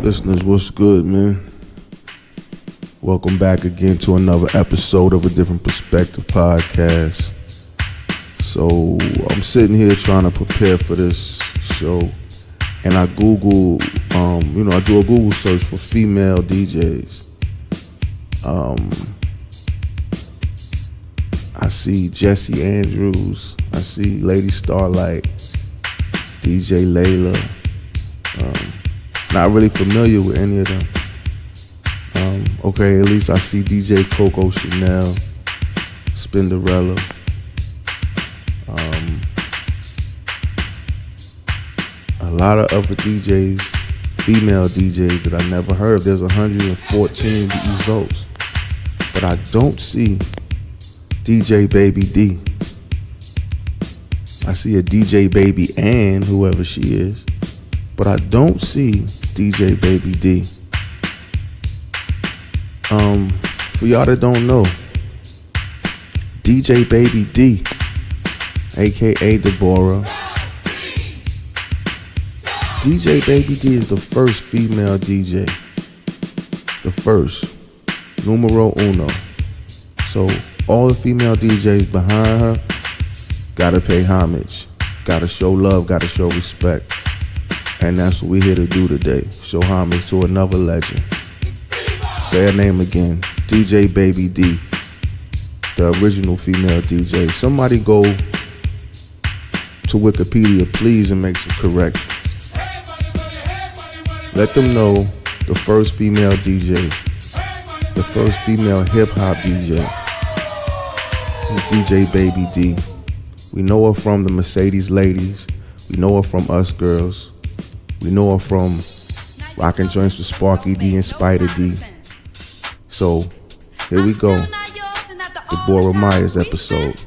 Listeners, what's good, man? Welcome back again to another episode of A Different Perspective podcast. So I'm sitting here trying to prepare for this show, and I Google, I do a Google search for female DJs. I see Jesse Andrews, I see Lady Starlight, DJ Layla. Not really familiar with any of them. Okay, at least I see DJ Coco Chanel, Spinderella. A lot of other DJs, female DJs that I never heard of. There's 114 results, but I don't see DJ Baby D. I see a DJ Baby Ann, whoever she is, but I don't see DJ Baby D. For y'all that don't know, DJ Baby D, aka D'Bora. DJ Baby D is the first female DJ. The first. Numero uno. So all the female DJs behind her gotta pay homage, gotta show love, gotta show respect. And that's what we're here to do today. Show homage to another legend. Say her name again. DJ Baby D, the original female DJ. Somebody go to Wikipedia, please, and make some corrections. Let them know the first female DJ, the first female hip-hop DJ is DJ Baby D. We know her from the Mercedes Ladies. We know her from Us Girls. We know her from Rockin' Joints with Sparky D and Spider D. So, here we go. D'Bora Meyers episode.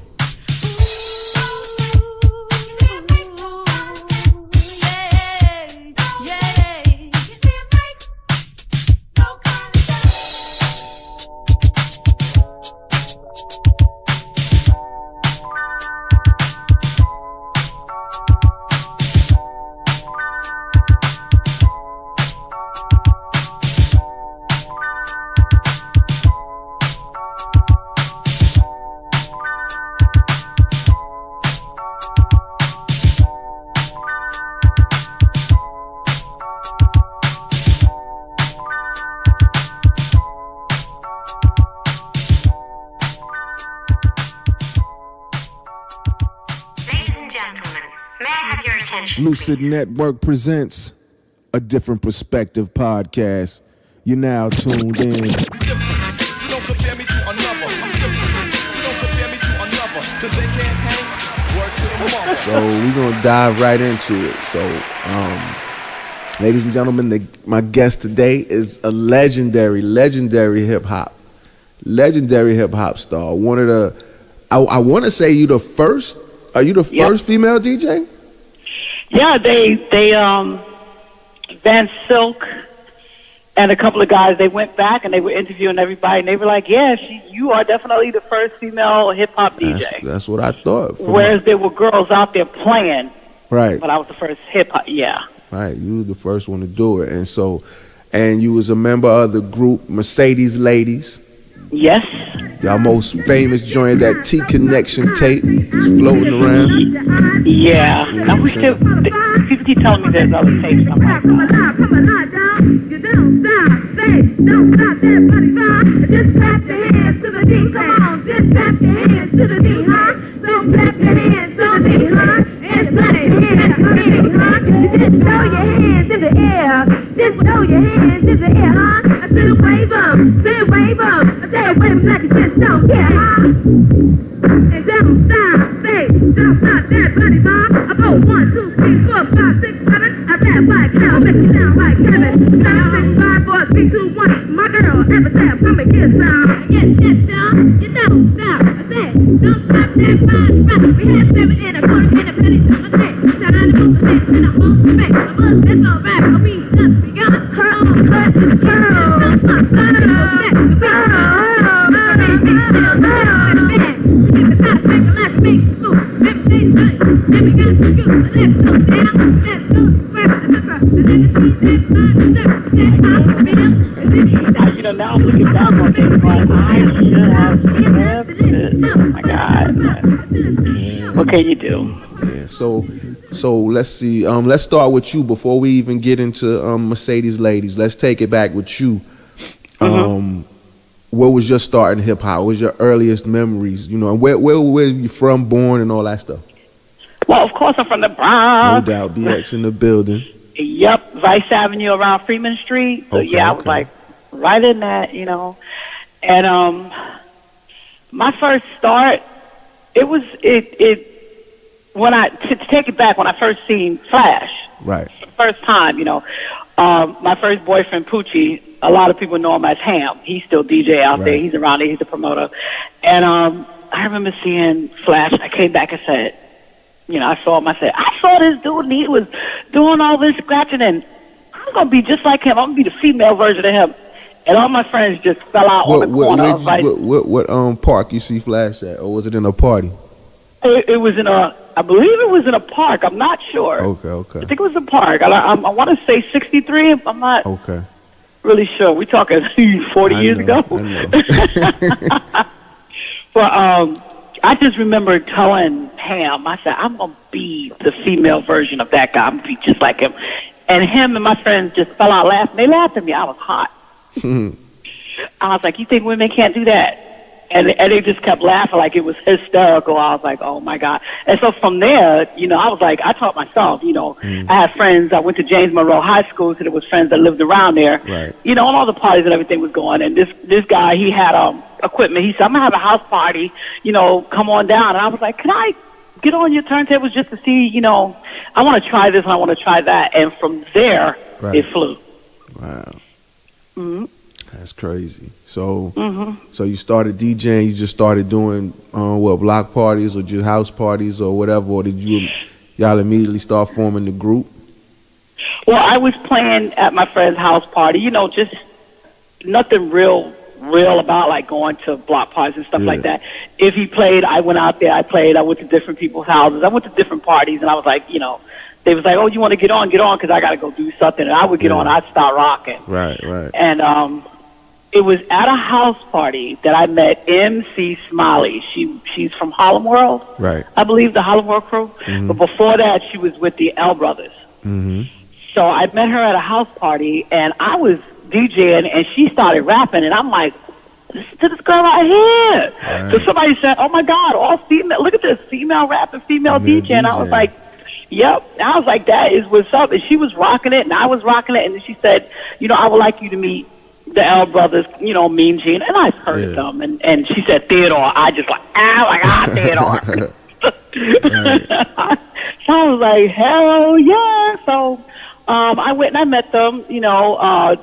Lucid Network presents A Different Perspective podcast. You're now tuned in. So don't compare me to another. I'm different. So don't compare me to another. Cause they can't hang. Word to the mother. So we're gonna dive right into it. So, ladies and gentlemen, my guest today is a legendary hip hop star. One of the, I want to say you the first. Are you the first female DJ? Yeah, they Van Silk and a couple of guys, they went back and they were interviewing everybody, and they were like, yeah, you are definitely the first female hip-hop DJ. That's what I thought. Whereas there were girls out there playing. Right. But I was the first hip-hop, yeah. Right, you were the first one to do it. And you was a member of the group Mercedes Ladies. Yes. Y'all most famous joint, that T-Connection tape is floating around. Yeah. Now we still, people keep telling me there's other tapes. I'm like, you don't stop, say, don't stop that body rock. Just clap your hands to the beat, come on. Just clap your hands to the beat, huh? So clap your hands to the beat, huh? And clap your hands to the beat, huh? Just throw your hands in the air. Just throw your hands in the air, huh? I said wave up, say wave up. I said wave like you just don't care, huh? And don't stop, say, don't stop that body rock. I go 1, 2, 3, 4, 5, 6, 7. I rap like hell, make it sound like Kevin. 7, 6, 5, 4, 3, 2, 1. My girl, ever said, come and get some. Yes, y'all. You don't stop. I said, don't stop that body rock. We had 7 and a quarter and a penny to my neck. Shout out to both the neck and a whole respect. A buzz, that's all right. But we just begun. Girl, girl, don't stop. now looking back on it, but I should have kept it. Oh my God. What can you do? Yeah. So let's see. Let's start with you before we even get into Mercedes ladies. Let's take it back with you. What was your start in hip hop? What was your earliest memories? You know, and where were you from, born, and all that stuff? Well, of course, I'm from the Bronx. No doubt. BX in the building. Yep, Vice Avenue around Freeman Street. So Okay, I was like right in that, you know. And my first start, it was when to take it back, when I first seen Flash. Right. The first time, you know. My first boyfriend, Poochie, a lot of people know him as Ham. He's still DJ out there. He's around there. He's a promoter. And I remember seeing Flash. I came back and said, you know, I saw him. I said, I saw this dude, and he was doing all this scratching, and I'm going to be just like him. I'm going to be the female version of him. And all my friends just fell out on the corner. What park you see Flash at? Or was it in a party? It was in I believe it was in a park. I'm not sure. Okay. I think it was a park. I want to say 63. I'm not really sure. We're talking 40 years ago. I know. But I just remember telling Ham, I said, I'm going to be the female version of that guy. I'm going to be just like him. And him and my friends just fell out laughing. They laughed at me. I was hot. I was like, you think women can't do that? And they just kept laughing like it was hysterical. I was like, oh, my God. And so from there, you know, I was like, I taught myself, you know. I had friends. I went to James Monroe High School, so there was friends that lived around there. Right. You know, and all the parties and everything was going. And this guy, he had equipment. He said, I'm going to have a house party, you know, come on down. And I was like, can I get on your turntables just to see, you know, I want to try this and I want to try that. And from there, it flew. Wow. Mm-hmm. That's crazy. So so you started DJing, you just started doing block parties or just house parties or whatever, or did y'all immediately start forming the group? Well, I was playing at my friend's house party, you know, just nothing real about like going to block parties and stuff like that. If he played, I went out there, I played, I went to different people's houses, I went to different parties, and I was like, you know, they was like, oh, you want to get on, because I got to go do something. And I would get on, I'd start rocking. Right. And it was at a house party that I met MC Smiley. She's from Harlem World. Right. I believe the Harlem World crew. But before that, she was with the L Brothers. So I met her at a house party, and I was DJing, and she started rapping, and I'm like, listen to this girl right here. Right. So somebody said, oh, my God, all female. Look at this, female rapping, female DJ. And I was like, yep. I was like, that is what's up. And she was rocking it, and I was rocking it. And then she said, you know, I would like you to meet the L Brothers, you know, Mean Gene. And I've heard them. And she said, Theodore. I just like, Theodore. So I was like, hell yeah. So I went and I met them, you know.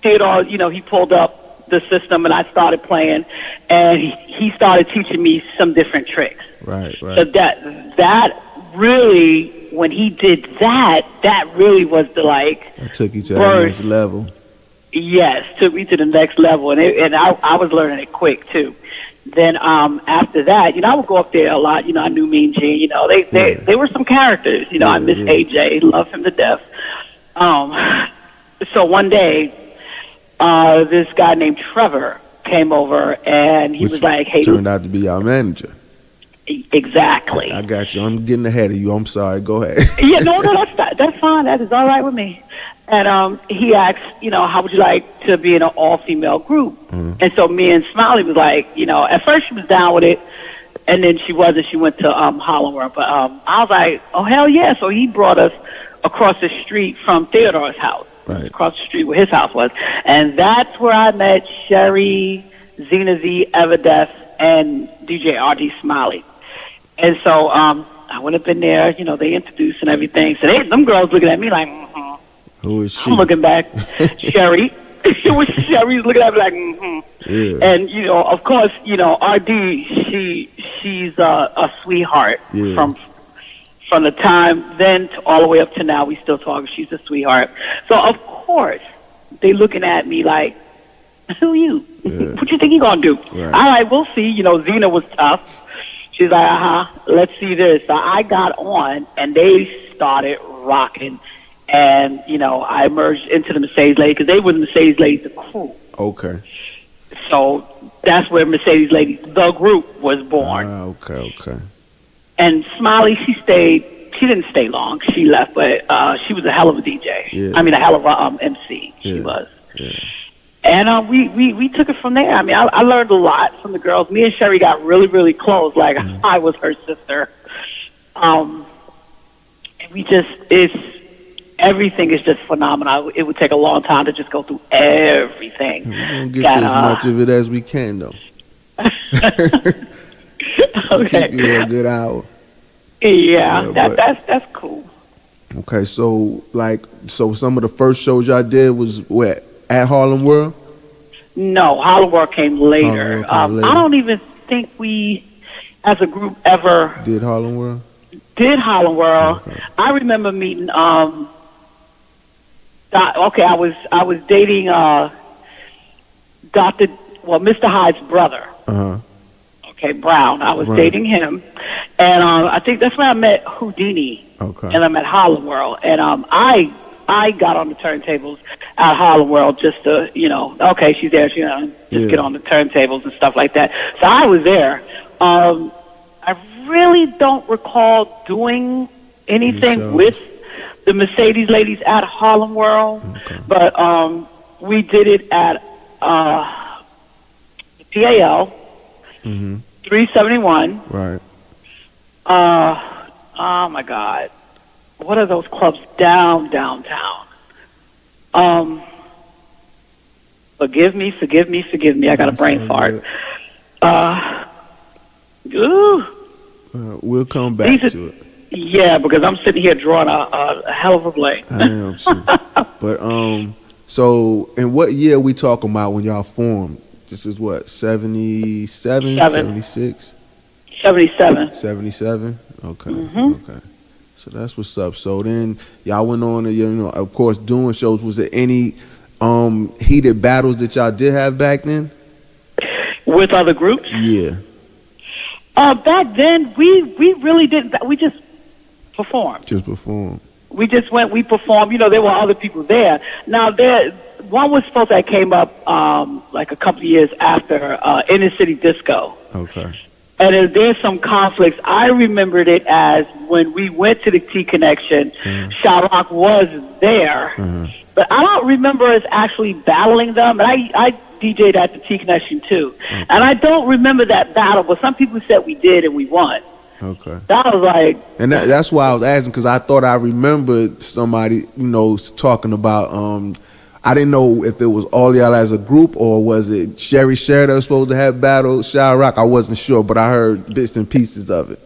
Theodore, you know, he pulled up the system, and I started playing. And he started teaching me some different tricks. Right. So that really, when he did that really was the like. That took you to that next level. Yes, took me to the next level, and I was learning it quick too. Then after that, you know, I would go up there a lot. You know, I knew Mean Gene. You know, they were some characters. You know, I miss AJ, love him to death. So one day, this guy named Trevor came over, and he was like, "Hey," turned out to be our manager. Exactly. I got you. I'm getting ahead of you. I'm sorry. Go ahead. No, that's fine. That is all right with me. And he asked, you know, how would you like to be in an all-female group? And so me and Smiley was like, you know, at first she was down with it, and then she wasn't. She went to Harlem World. But I was like, oh, hell yeah. So he brought us across the street from Theodore's house, across the street where his house was. And that's where I met Sherry, Zena Z, Everdeath, and DJ RD Smiley. And so I went up in there, you know, they introduced and everything. So them girls looking at me like, who is she? I'm looking back, Sherry. It was Sherry's looking at me like, Yeah. And, you know, of course, you know, RD, she's a sweetheart from the time then to all the way up to now. We still talk. She's a sweetheart. So, of course, they looking at me like, who you? Yeah. What you think you gonna do? Right. All right, we'll see. You know, Zena was tough. She's like, let's see this. So I got on, and they started rocking. And, you know, I merged into the Mercedes Ladies, because they were the Mercedes Ladies, the crew. Okay. So that's where Mercedes Ladies, the group, was born. Okay. And Smiley, she didn't stay long. She left, but she was a hell of a DJ. Yeah. I mean, a hell of a MC. She was. Yeah. And we took it from there. I mean, I learned a lot from the girls. Me and Sherry got really, really close. Like, I was her sister. And everything is just phenomenal. It would take a long time to just go through everything. We're going to get through as much of it as we can, though. Okay. Keep you a good hour. Yeah, that's cool. Okay, so some of the first shows y'all did was what, at Harlem World? No, Harlem World came later. I don't even think we, as a group, ever did Harlem World. Okay. I remember meeting. I was dating Mr. Hyde's brother. Okay, Brown. I was dating him, and I think that's when I met Houdini. Okay. And I met Harlem World, and I got on the turntables at Harlem World just to, okay, she's there, just get on the turntables and stuff like that. So I was there. I really don't recall doing anything with the Mercedes Ladies at Harlem World, but we did it at the PAL, 371. Right. Oh my God, what are those clubs downtown? Forgive me. I got a brain fart. We'll come back to it. Yeah, because I'm sitting here drawing a hell of a blank. I am too. But so in what year are we talking about when y'all formed? This is what, 77, 76? 77. 77? Okay. Okay. So that's what's up. So then y'all went on to, of course, doing shows. Was there any heated battles that y'all did have back then? With other groups? Yeah. Back then, we really didn't. We just performed. We just went, we performed. There were other people there. Now, one was supposed to have came up like a couple of years after Inner City Disco. Okay. And there's some conflicts. I remembered it as when we went to the T Connection, Shyrock was there. But I don't remember us actually battling them. But I DJ'd at the T Connection too. And I don't remember that battle, but some people said we did and we won. Okay. That was like... And that's why I was asking, because I thought I remembered somebody, talking about... I didn't know if it was all y'all as a group or was it Sherry Cher that was supposed to have battled Shyrock. I wasn't sure, but I heard bits and pieces of it.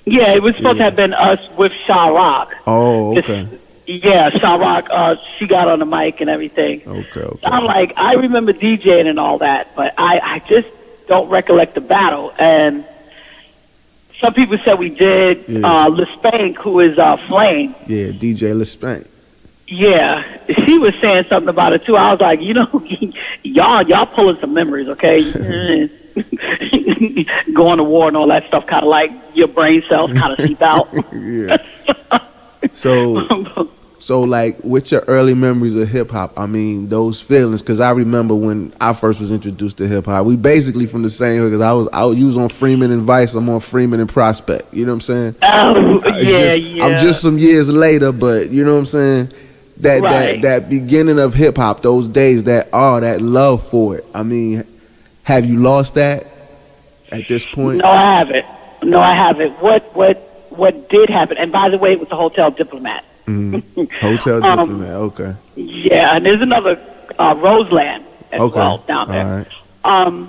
Yeah, it was supposed to have been us with Shyrock. Oh, okay. Yeah, Shyrock, she got on the mic and everything. Okay. I'm like, I remember DJing and all that, but I just don't recollect the battle. And some people said we did. LeSpank, who is Flame. Yeah, DJ LeSpank. Yeah, she was saying something about it too. I was like, y'all pulling some memories, okay? Going to war and all that stuff, kind of like your brain cells kind of seep out. Yeah. So like, with your early memories of hip hop, I mean, those feelings, because I remember when I first was introduced to hip hop, we basically from the same, because I was on Freeman and Vice, I'm on Freeman and Prospect. You know what I'm saying? Oh, yeah. I'm just some years later, but you know what I'm saying? That beginning of hip hop, those days, that love for it. I mean, have you lost that at this point? No, I haven't. What did happen? And by the way, it was the Hotel Diplomat. Hotel Diplomat. Okay. Yeah, and there's another Roseland as well down there. All right.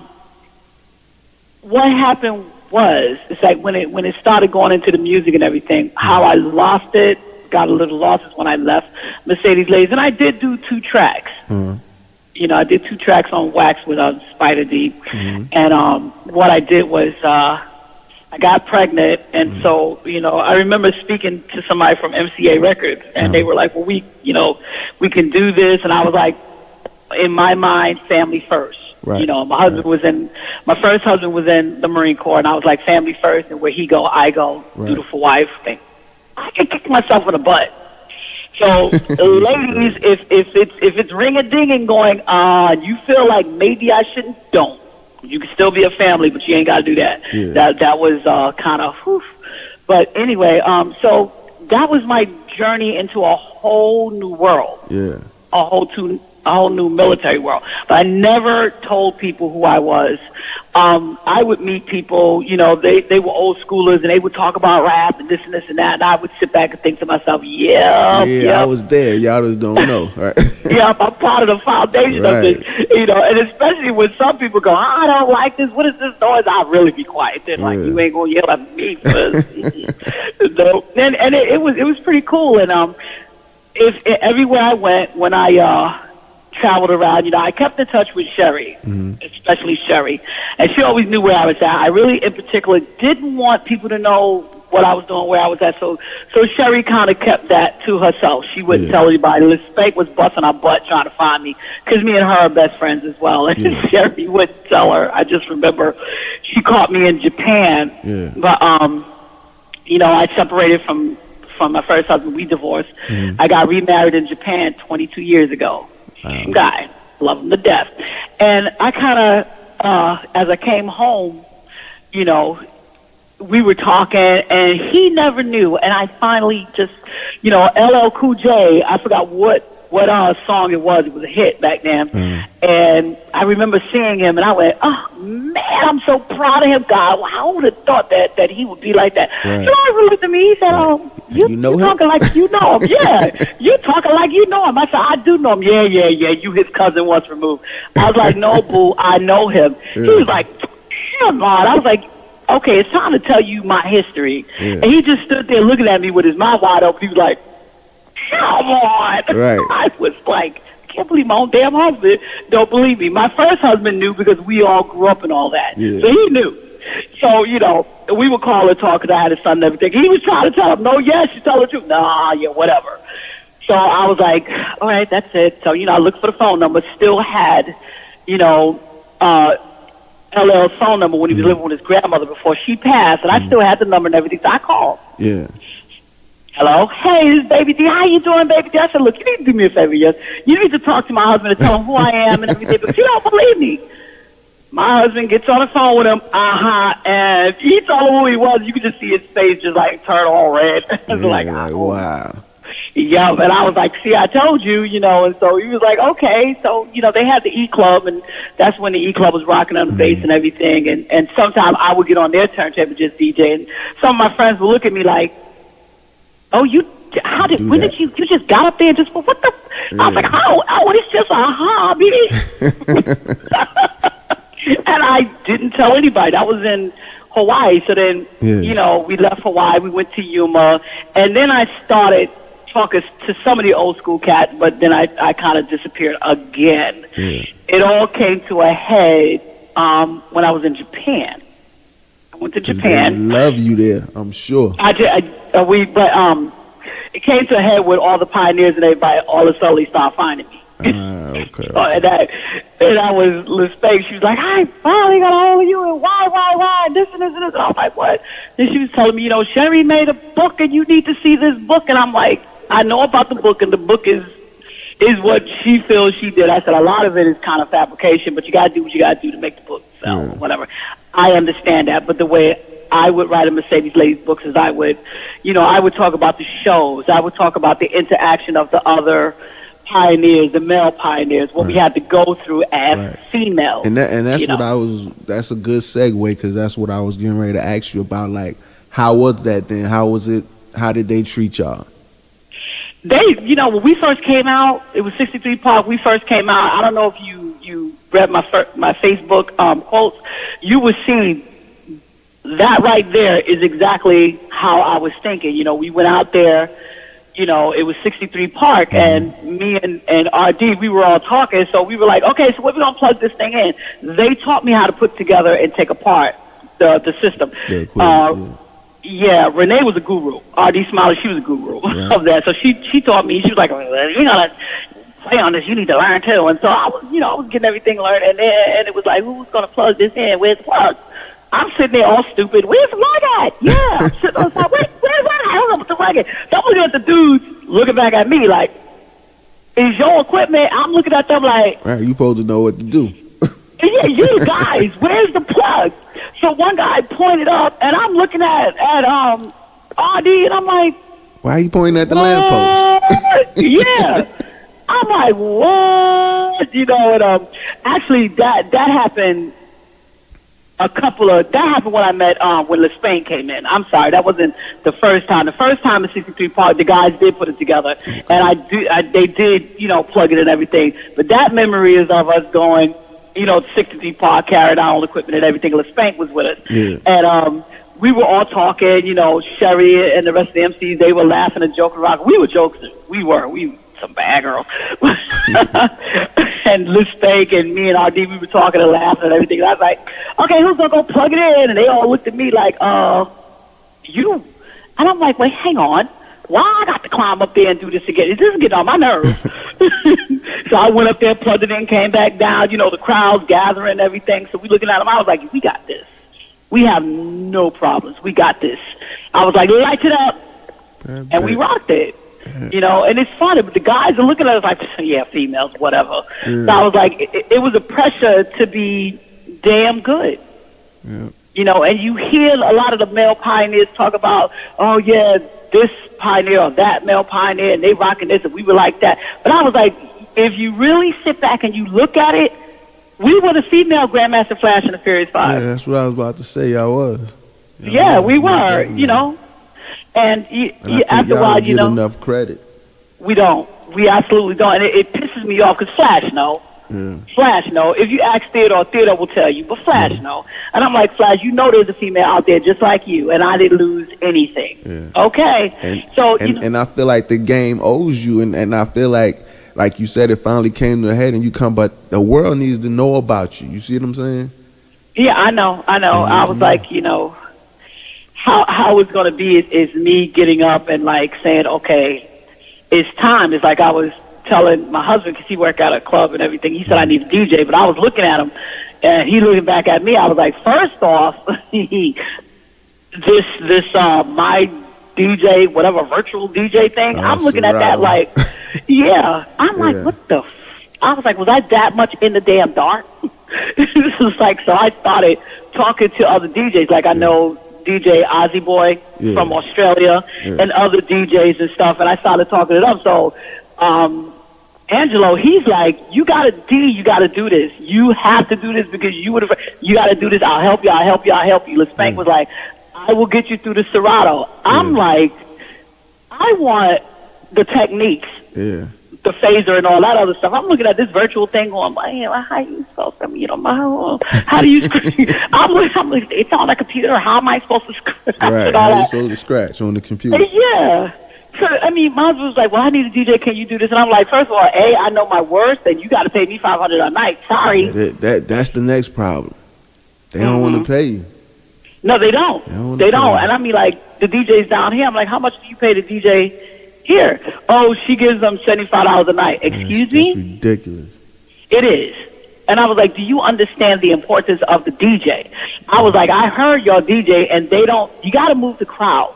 What happened was, it's like when it started going into the music and everything, how I lost it. Got a little lost when I left Mercedes Ladies, and I did do 2 tracks. I did 2 tracks on wax with Spider Deep, and what I did was I got pregnant, and so I remember speaking to somebody from MCA Records, and they were like, "Well, we can do this," and I was like, in my mind, family first. Right. My first husband was in the Marine Corps, and I was like, family first, and where he go, I go, dutiful wife thing. I can kick myself in the butt. So, ladies, if it's ring-a-dinging going on, you feel like maybe I shouldn't, don't. You can still be a family, but you ain't got to do that. Yeah. That was kind of, but anyway, so that was my journey into a whole new world. Yeah. A whole new military world. But I never told people who I was. I would meet people, you know, they were old schoolers, and they would talk about rap and this and this and that, and I would sit back and think to myself, Yeah, I was there. Y'all just don't know, right? Yeah, I'm part of the foundation of it, you know, and especially when some people go, I don't like this, what is this noise? I'll really be quiet. They're like, you ain't gonna yell at me. So, and it was pretty cool, and if everywhere I went, when I traveled around, you know, I kept in touch with Sherry, especially Sherry, and she always knew where I was at. I really, in particular, didn't want people to know what I was doing, where I was at, so Sherry kind of kept that to herself. She wouldn't tell anybody. Liz Spake was busting her butt trying to find me, because me and her are best friends as well, and Sherry wouldn't tell her. I just remember she caught me in Japan, but, you know, I separated from my first husband. We divorced. I got remarried in Japan 22 years ago. Same guy, love him to death. And I kind of, as I came home, you know, we were talking, and he never knew. And I finally just, you know, LL Cool J, I forgot what song it was. It was a hit back then. And I remember seeing him, and I went, oh, man, I'm so proud of him, God. Well, I would have thought that he would be like that. Right. So I looked at me, he said, oh, you know him? Talking like you know him. Yeah, you talking like you know him. I said, I do know him. Yeah, you his cousin once removed. I was like, no, boo, I know him. He was like, come on. I was like, okay, it's time to tell you my history. And he just stood there looking at me with his mouth wide open. He was like, come on. Right. I was like, I can't believe my own damn husband don't believe me. My first husband knew, because we all grew up and all that. So he knew. So, you know, we would call and talk, because I had a son and everything. He was trying to tell him, no, yes, you tell the truth. Nah, yeah, whatever. So I was like, all right, that's it. So, you know, I looked for the phone number, still had, you know, LL's phone number when he was living with his grandmother before she passed, and I still had the number and everything, so I called. Yeah. Hello? Hey, this is Baby D. How you doing, Baby D? I said, look, you need to do me a favor, yes. You need to talk to my husband and tell him who I am and everything, because he don't believe me. My husband gets on the phone with him, and he told him who he was. You could just see his face just like turn all red. Like, wow. Yeah, and I was like, see, I told you, you know, and so he was like, okay. So, you know, they had the E-Club, and that's when the E-Club was rocking on the bass and everything, and sometimes I would get on their turntable and just DJ, and some of my friends would look at me like, oh, when did you just got up there and just, what the, I was like, oh, it's just a hobby. And I didn't tell anybody. I was in Hawaii, so then, you know, we left Hawaii, we went to Yuma, and then I started talking to some of the old school cats, but then I kind of disappeared again. It all came to a head when I was in Japan. I went to Japan. They love you there, I'm sure. It came to a head with all the pioneers and everybody all of a sudden started finding me. Okay. And I was Liz Spake. She was like, I finally got a hold of you, and why, this and this and this. And I was like, what? Then she was telling me, you know, Sherry made a book, and you need to see this book. And I'm like, I know about the book, and the book is what she feels she did. I said, a lot of it is kind of fabrication, but you got to do what you got to do to make the book sell, whatever. I understand that, but the way I would write a Mercedes Ladies books is I would talk about the shows. I would talk about the interaction of the other pioneers, the male pioneers, what we had to go through as females. And that's that's a good segue, because that's what I was getting ready to ask you about. Like, how was that then? How was it? How did they treat y'all? They, you know, when we first came out, it was 63 Park. We first came out. I don't know if you read my Facebook quotes. You would see that right there is exactly how I was thinking. You know, we went out there. You know, it was 63 Park, and me and RD, we were all talking, so we were like, okay, so we're going to plug this thing in. They taught me how to put together and take apart the system. Yeah, cool. Renee was a guru. RD Smiley, she was a guru of that. So she taught me. She was like, you gotta play on this. You need to learn too. And so I was getting everything learned. And it was like, who's gonna plug this in? Where's the plug? I'm sitting there all stupid. Where's the rug at? Yeah. I'm sitting on the side. Where's the rug? I don't know what the rug at. So I'm looking at the dudes looking back at me like, is your equipment? I'm looking at them like, Right, you supposed to know what to do. yeah, you guys, where's the plug? So one guy pointed up, and I'm looking at RD, and I'm like, Why are you pointing at the lamppost? what? Yeah. I'm like, what? You know, and actually that happened that happened when I met when LaSpain came in. I'm sorry, that wasn't the first time. The first time in 63 Park, the guys did put it together, and they did, you know, plug it and everything. But that memory is of us going, you know, 63 Park, carried our own equipment and everything. LaSpank was with us, Yeah. and we were all talking. You know, Sherry and the rest of the MCs, they were laughing and joking around. We were jokesters. We were some bad girls. And LaSpank and me and RD, we were talking and laughing and everything. And I was like, okay, who's gonna go plug it in? And they all looked at me like, you. And I'm like, wait, hang on. Why I got to climb up there and do this again? This is getting on my nerves. So I went up there, plugged it in, came back down. You know, the crowd's gathering and everything. So we looking at them. I was like, we got this. We have no problems. We got this. I was like, light it up. And we rocked it. You know, and it's funny, but the guys are looking at us like, yeah, females, whatever. So I was like, it was a pressure to be damn good. Yeah. You know, and you hear a lot of the male pioneers talk about, oh, yeah, this pioneer or that male pioneer, and they rocking this, and we were like that. But I was like, if you really sit back and you look at it, we were the female Grandmaster Flash and the Furious Five. Yeah, that's what I was about to say. Y'all was. Yeah, we were, you know. And after a while, you know, enough credit. we don't. We absolutely don't. And it pisses me off because Flash, no. Yeah. Flash, no. If you ask Theodore will tell you. But Flash, no. And I'm like, Flash, you know there's a female out there just like you, and I didn't lose anything. Yeah. Okay. And I feel like the game owes you, and I feel like you said, it finally came to a head, and you come, but the world needs to know about you. You see what I'm saying? Yeah, I know. I was like, you know, how it's going to be is me getting up and like saying, okay, it's time. It's like I was telling my husband, because he worked at a club and everything. He said I need a DJ, but I was looking at him, and he looking back at me. I was like, first off, this my DJ, whatever virtual DJ thing. I'm looking at that like, yeah. I'm like, what the? I was like, was I that much in the damn dark? This was like, so I started talking to other DJs. Like I know DJ Ozzy Boy from Australia and other DJs and stuff, and I started talking to them. So Angelo, he's like, you gotta do this. You have to do this because you gotta do this. I'll help you. LaSpank was like, I will get you through the Serato. I'm like, I want the techniques. Yeah. The phaser and all that other stuff. I'm looking at this virtual thing going, man, how you supposed to, you know, how do you I'm like, it's on a computer. How am I supposed to scratch? Right, how are you supposed to scratch on the computer? Yeah. So, I mean, my husband was like, well, I need a DJ. Can you do this? And I'm like, first of all, I know my worth, and you got to pay me $500 a night. Sorry. Yeah, that's the next problem. They don't want to pay you. No, they don't. They don't. And I mean, like, the DJs down here, I'm like, how much do you pay the DJ here? Oh, she gives them $75 a night. Excuse me? That's ridiculous. It is. And I was like, do you understand the importance of the DJ? I was like, I heard your DJ, and they don't, you got to move the crowd.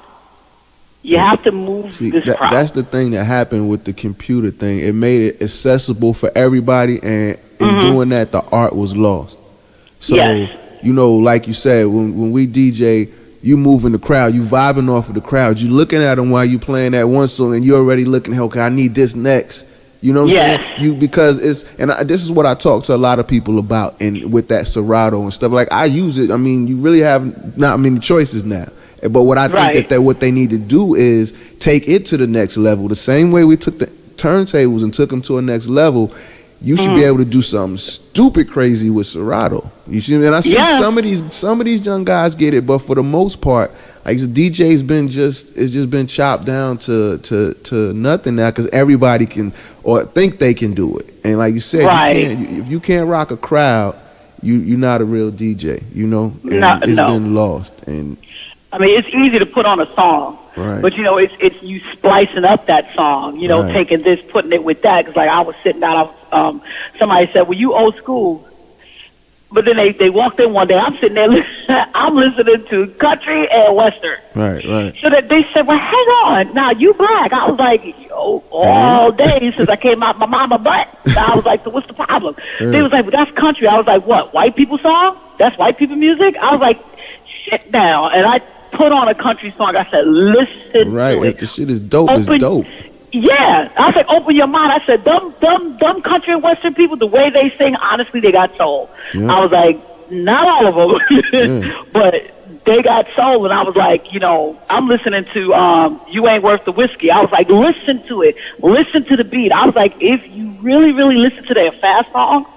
You have to move this crowd. That's the thing that happened with the computer thing. It made it accessible for everybody, and in doing that, the art was lost. So, you know, like you said, when we DJ, you moving the crowd, you vibing off of the crowd, you looking at them while you playing that one song, and you already looking, okay, I need this next. You know what I'm saying? Because this is what I talk to a lot of people about, and with that Serato and stuff. Like, I use it. I mean, you really have not many choices now. But what I think that what they need to do is take it to the next level. The same way we took the turntables and took them to a next level, you should be able to do something stupid crazy with Serato. You see, and I see some of these young guys get it, but for the most part, like the DJ's it's just been chopped down to nothing now, because everybody can or think they can do it. And like you said, if you can't rock a crowd, you're not a real DJ. You know, and it's been lost. And I mean, it's easy to put on a song, but you know, it's you splicing up that song. You know, taking this, putting it with that. Because like I was sitting down, somebody said, "Well, you old school." But then they walked in one day. I'm sitting there, I'm listening to country and western. Right. So that they said, well, hang on. Now, you black. I was like, yo, all day since I came out my mama butt. I was like, so what's the problem? They was like, well, that's country. I was like, what, white people song? That's white people music? I was like, sit down. And I put on a country song. I said, listen to it. If the shit is dope, it's dope. Yeah. I was like, open your mind. I said, dumb country and western people, the way they sing, honestly, they got soul. Yeah. I was like, not all of them, but they got soul. And I was like, you know, I'm listening to You Ain't Worth the Whiskey. I was like, listen to it. Listen to the beat. I was like, if you really, really listen to their fast songs,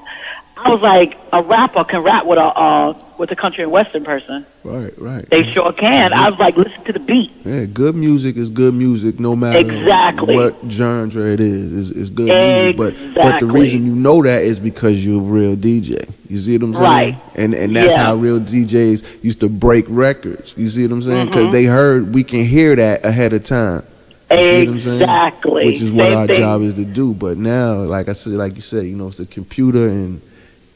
I was like, a rapper can rap with a country and western person. Right. They sure can. I was like, listen to the beat. Yeah, good music is good music, no matter what genre it is. It's good music. But the reason you know that is because you're a real DJ. You see what I'm saying? Right. And that's how real DJs used to break records. You see what I'm saying? Because they heard we can hear that ahead of time. You see what I'm saying? Exactly. Which is what our job is to do. But now, like I said, like you said, you know, it's a computer and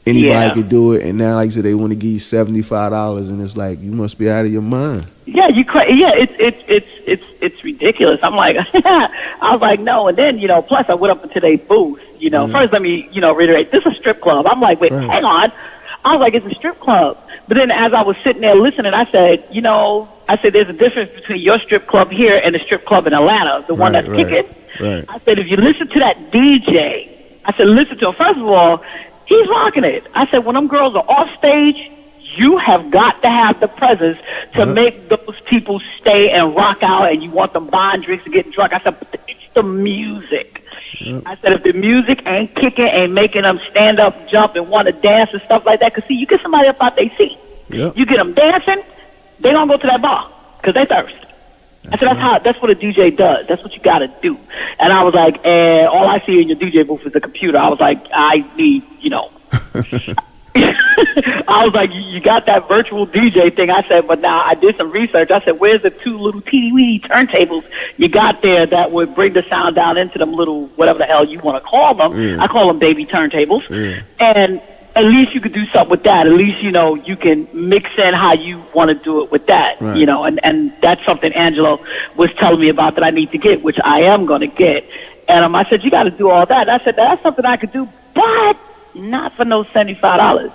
anybody could do it, and now, like I said, they want to give you $75, and it's like, you must be out of your mind. Yeah, it's ridiculous. I'm like, I was like, no, and then, you know, plus I went up into their booth, you know. First, let me, you know, reiterate, this is a strip club. I'm like, wait, hang on. I was like, it's a strip club. But then as I was sitting there listening, I said, you know, there's a difference between your strip club here and the strip club in Atlanta, the one that's kicking. Right. I said, if you listen to that DJ, I said, listen to him. First of all, he's rocking it. I said, when them girls are off stage, you have got to have the presence to make those people stay and rock out, and you want them buying drinks and getting drunk. I said, but it's the music. I said, if the music ain't kicking, ain't making them stand up, jump, and want to dance and stuff like that, because, see, you get somebody up out their seat. You get them dancing, they don't go to that bar because they thirst. I said, that's what a DJ does. That's what you got to do. And I was like, and all I see in your DJ booth is the computer. I was like, I need, you know. I was like, you got that virtual DJ thing. I said, but now I did some research. I said, where's the two little teeny-weeny turntables you got there that would bring the sound down into them little, whatever the hell you want to call them. I call them baby turntables. And at least you could do something with that. At least, you know, you can mix in how you want to do it with that, you know, and that's something Angelo was telling me about that I need to get, which I am going to get. And I said, you got to do all that. And I said, that's something I could do, but not for no $75.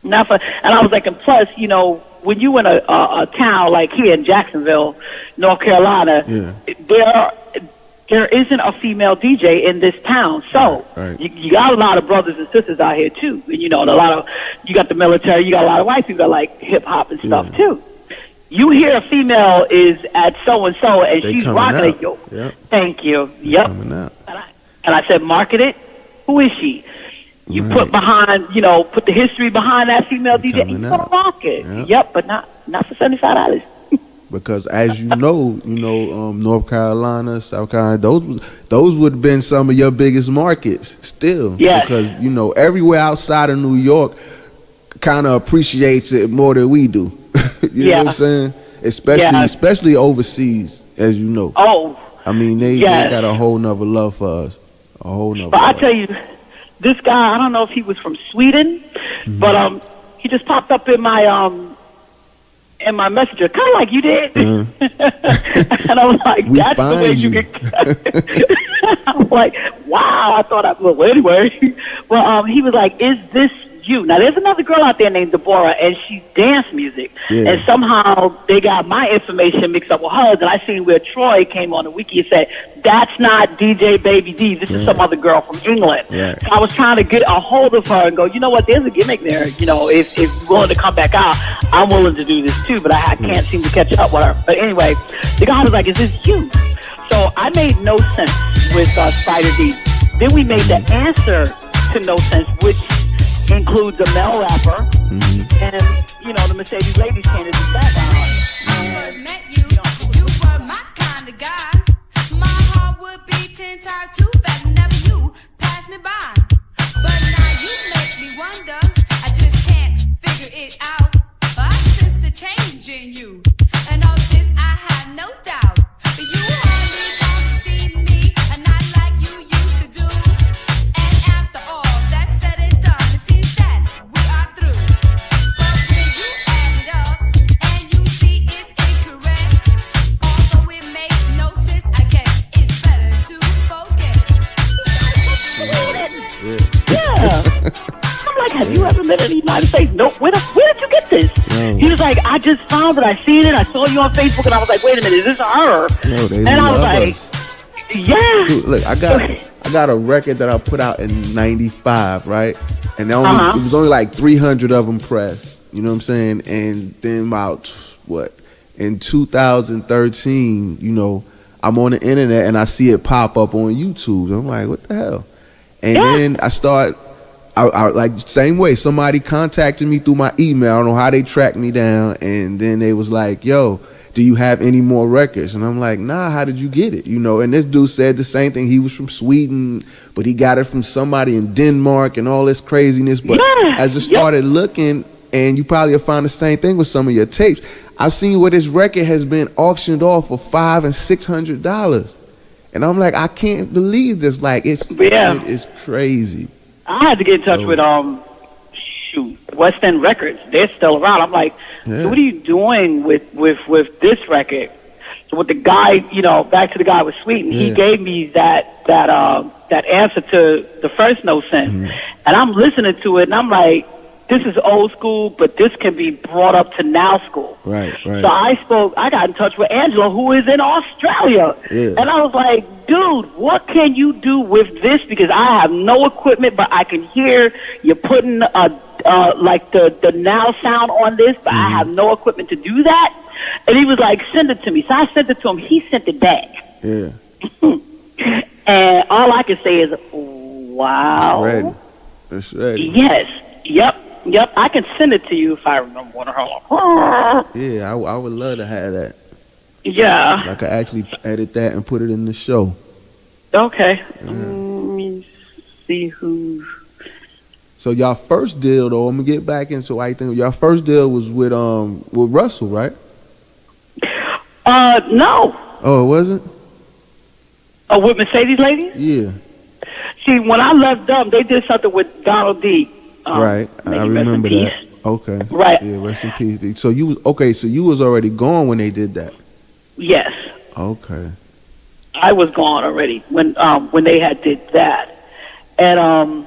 Not for, and I was like, and plus, you know, when you in a town like here in Jacksonville, North Carolina, there isn't a female DJ in this town. So you got a lot of brothers and sisters out here too. And, you know, and you got the military, you got a lot of white people that like hip hop and stuff too. You hear a female is at so and so and she's rocking it. Yo, thank you. And I said, market it. Who is she? You put behind, you know, put the history behind that female DJ. And you're gonna rock it. But not for $75. Because as you know, North Carolina, South Carolina, those would have been some of your biggest markets still. Because, you know, everywhere outside of New York kind of appreciates it more than we do. You know what I'm saying? Especially overseas, as you know. I mean, they got a whole nother love for us. A whole nother love. I tell you, this guy, I don't know if he was from Sweden, but he just popped up in my messenger, kind of like you did. And I was like, that's the way you get. I'm like, wow, I thought well, anyway. Well, he was like, is this you? Now, there's another girl out there named D'Bora, and she's dance music. And somehow they got my information mixed up with hers, and I seen where Troy came on the wiki and said, that's not DJ Baby D. This is some other girl from England. So I was trying to get a hold of her and go, you know what, there's a gimmick there. You know, if you're willing to come back out, I'm willing to do this too, but I can't seem to catch up with her. But anyway, the guy was like, is this you? So I made No Sense with Spider D. Then we made the answer to No Sense, which includes a male rapper and, you know, the Mercedes Ladies can is the background. I first met you, you were my kind of guy. My heart would be 10 times too fast whenever you pass me by. But now you make me wonder, I just can't figure it out. I sense a change in you, and of this I have no doubt. But you hardly come to see me, and not like you used to do. And after all that's said and done, it seems that we I'm like, have you ever been in the United States? No. Where did you get this? No. He was like, I just found it. I seen it. I saw you on Facebook, and I was like, wait a minute, is this her? No, they and I was love like, us. yeah. Dude, look, I got a record that I put out in '95, right? And it was only like 300 of them pressed. You know what I'm saying? And then about in 2013, you know, I'm on the internet and I see it pop up on YouTube. I'm like, what the hell? And then I like same way. Somebody contacted me through my email. I don't know how they tracked me down, and then they was like, "Yo, do you have any more records?" And I'm like, "Nah, how did you get it?" You know, and this dude said the same thing. He was from Sweden, but he got it from somebody in Denmark and all this craziness. But as I started looking, and you probably will find the same thing with some of your tapes, I've seen where this record has been auctioned off for $500 and $600. And I'm like, I can't believe this. Like, it is crazy. I had to get in touch with West End Records. They're still around. I'm like, so what are you doing with this record? So with the guy, you know, back to the guy with Sweden, he gave me that answer to the first no sense, and I'm listening to it, and I'm like, this is old school, but this can be brought up to now school. Right. So I got in touch with Angela, who is in Australia. Yeah. And I was like, dude, what can you do with this? Because I have no equipment, but I can hear you putting like the now sound on this, but I have no equipment to do that. And he was like, send it to me. So I sent it to him. He sent it back. Yeah. And all I can say is, wow. It's ready. Yes. Yep, I can send it to you if I remember what Yeah, I would love to have that. Yeah. I could actually edit that and put it in the show. Okay. Let me see who. So y'all first deal, though, I'm gonna get back into why you think y'all first deal was with Russell, right? No. Oh, it wasn't? Oh, with Mercedes Ladies? Yeah. See, when I left them, they did something with Donald D. Right, I remember that. Okay. Right. Yeah, rest in peace. So you was already gone when they did that. Yes. Okay. I was gone already when they had did that, and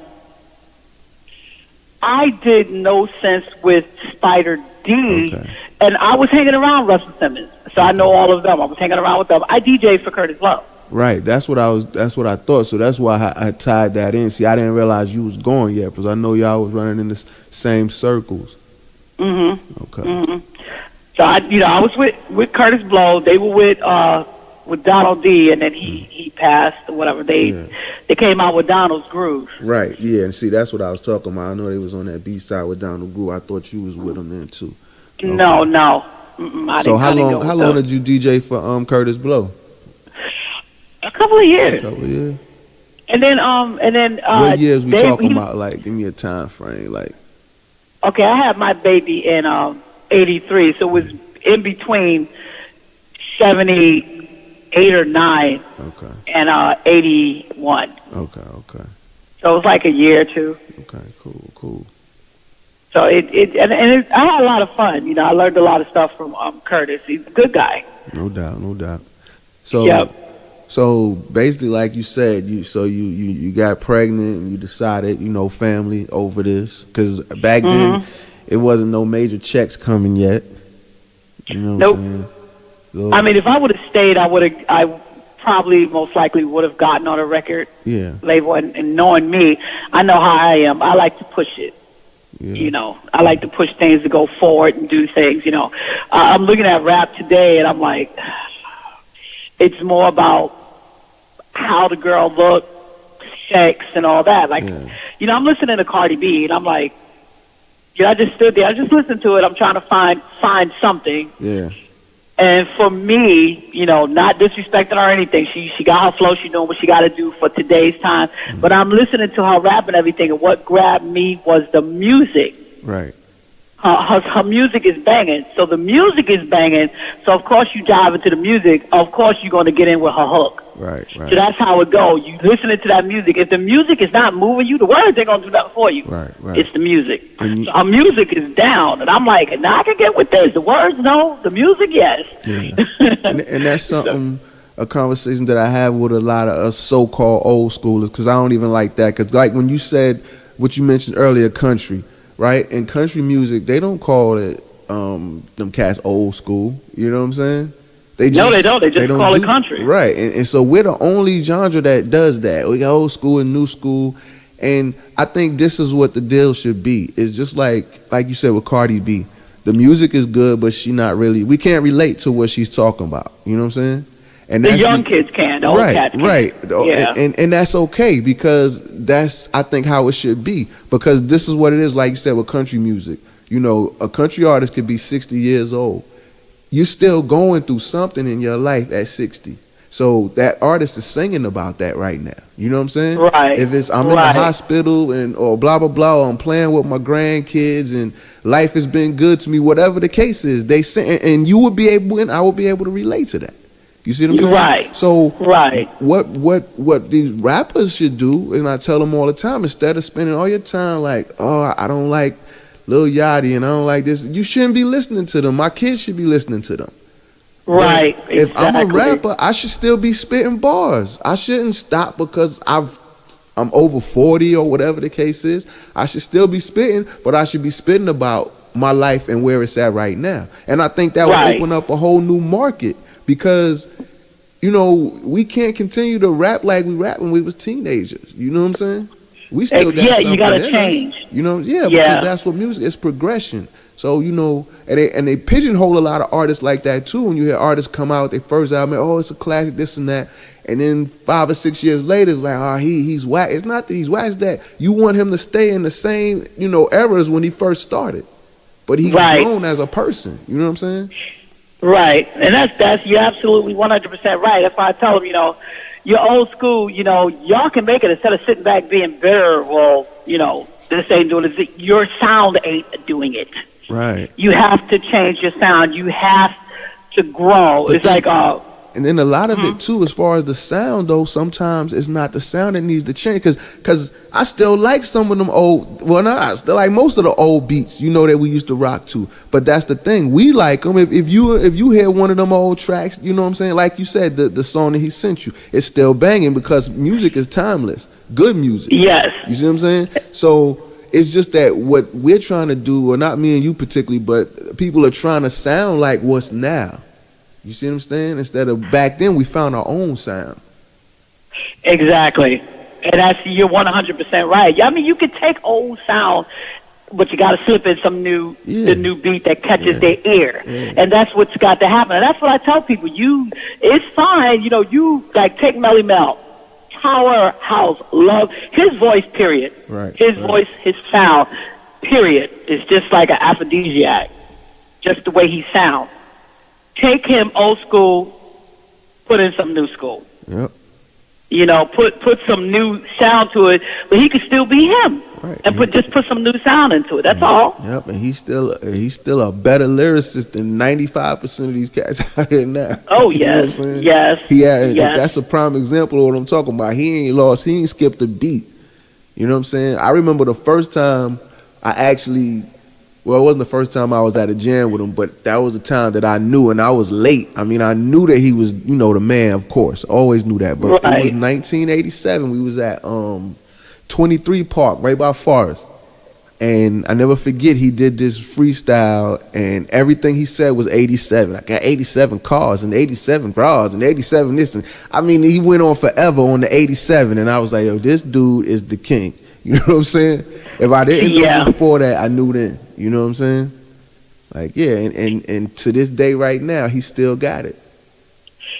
I did No Sense with Spider D, and I was hanging around Russell Simmons, so I know all of them. I was hanging around with them. I DJ'd for Curtis Blow. Right, that's what I thought. So that's why I tied that in. See, I didn't realize you was gone yet, because I know y'all was running in the same circles. Okay. So I was with Curtis Blow. They were with Donald D, and then he passed or whatever. They came out with Donald's Groove. Right. Yeah. And see, that's what I was talking about. I know they was on that B side with Donald Groove. I thought you was with them then too. Okay. No. So how long did you DJ for Curtis Blow? A couple of years. And then what years we talking about? Like, give me a time frame. Like, okay, I had my baby in '83, so it was in between 78 or 9 and 81. Okay. So it was like a year or two. Okay, cool. So I had a lot of fun. You know, I learned a lot of stuff from Curtis. He's a good guy. No doubt. So. So basically, like you said, you got pregnant and you decided, family over this, because back then it wasn't no major checks coming yet. You know what I'm saying? So, I mean, if I would have stayed, I probably most likely would have gotten on a record label. And knowing me, I know how I am. I like to push it. Yeah. I like to push things to go forward and do things. I'm looking at rap today, and I'm like, it's more about how the girl look, sex, and all that. Like, I'm listening to Cardi B, and I'm like, I just stood there. I just listened to it. I'm trying to find something. Yeah. And for me, not disrespecting her or anything, she got her flow. She doing what she got to do for today's time. But I'm listening to her rap and everything, and what grabbed me was the music. Right. Her music is banging. So the music is banging. So, of course, you dive into the music. Of course, you're going to get in with her hook. Right. So that's how it goes. You listening to that music. If the music is not moving you, the words ain't going to do that for you. Right. It's the music. So her music is down. And I'm like, now I can get with this. The words, no. The music, yes. Yeah. and that's something, a conversation that I have with a lot of us so-called old schoolers, because I don't even like that. Because, like, when you said what you mentioned earlier, country, right? In country music, they don't call it them cats old school. You know what I'm saying? No, they don't. They just call it country. Right. And so we're the only genre that does that. We got old school and new school. And I think this is what the deal should be. It's just like you said with Cardi B. The music is good, but we can't relate to what she's talking about. You know what I'm saying? And the young kids can, the old cats can. Right. Yeah. And that's okay, because that's, I think, how it should be. Because this is what it is, like you said, with country music. You know, a country artist could be 60 years old. You're still going through something in your life at 60. So that artist is singing about that right now. You know what I'm saying? Right. If it's I'm in the hospital or blah blah blah, or I'm playing with my grandkids and life has been good to me, whatever the case is, they sing, and you would be able, and I would be able to relate to that. You see what I'm saying? Right. So right. What these rappers should do, and I tell them all the time, instead of spending all your time like, oh, I don't like Lil Yachty and I don't like this, you shouldn't be listening to them. My kids should be listening to them. Right. But if I'm a rapper, I should still be spitting bars. I shouldn't stop because I'm over 40 or whatever the case is. I should still be spitting, but I should be spitting about my life and where it's at right now. And I think that would open up a whole new market, because, you know, we can't continue to rap like we rapped when we was teenagers. You know what I'm saying? We still got something you gotta in change. us. You know, because that's what music is, progression. So, you know, and they pigeonhole a lot of artists like that too. When you hear artists come out with their first album, oh, it's a classic, this and that, and then 5 or 6 years later, it's like, oh, he's whack. It's not that he's whack, it's that you want him to stay in the same, you know, eras when he first started, but he's grown as a person. You know what I'm saying? Right, and that's you're absolutely 100% right. That's why I tell them, you know, you're old school. You know, y'all can make it instead of sitting back being bitter. Well, you know, this ain't doing it. Your sound ain't doing it. Right. You have to change your sound. You have to grow. But it's like, and then a lot of it too, as far as the sound though, sometimes it's not the sound that needs to change. Cause I still like some of them old, I still like most of the old beats, you know, that we used to rock to. But that's the thing, we like them. If you hear one of them old tracks, you know what I'm saying? Like you said, the song that he sent you, it's still banging, because music is timeless. Good music. Yes. You see what I'm saying? So it's just that what we're trying to do, or not me and you particularly, but people are trying to sound like what's now. You see what I'm saying? Instead of back then, we found our own sound. Exactly. And you're 100% right. I mean, you can take old sound, but you got to slip in some the new beat that catches their ear. Yeah. And that's what's got to happen. And that's what I tell people. It's fine. You know, you like take Melly Mel. Powerhouse, love his voice, period. Right. His voice, his sound, period, is just like an aphrodisiac. Just the way he sounds. Take him old school, put in some new school. Yep. You know, put some new sound to it, but he could still be him. Right. And put some new sound into it. That's all. Yep, and he's still a better lyricist than 95% of these cats out here now. Oh you know what I'm saying? Yes. That's a prime example of what I'm talking about. He ain't skipped a beat. You know what I'm saying? I remember the first time it wasn't the first time I was at a jam with him, but that was the time that I knew, and I was late. I mean, I knew that he was, you know, the man, of course. Always knew that. But it was 1987. We was at 23 Park, right by Forest. And I never forget, he did this freestyle, and everything he said was 87. I got 87 cars and 87 bras and 87 this. And I mean, he went on forever on the 87, and I was like, yo, this dude is the king. You know what I'm saying? If I didn't know before that, I knew then. You know what I'm saying? Like, yeah, and to this day right now, he still got it.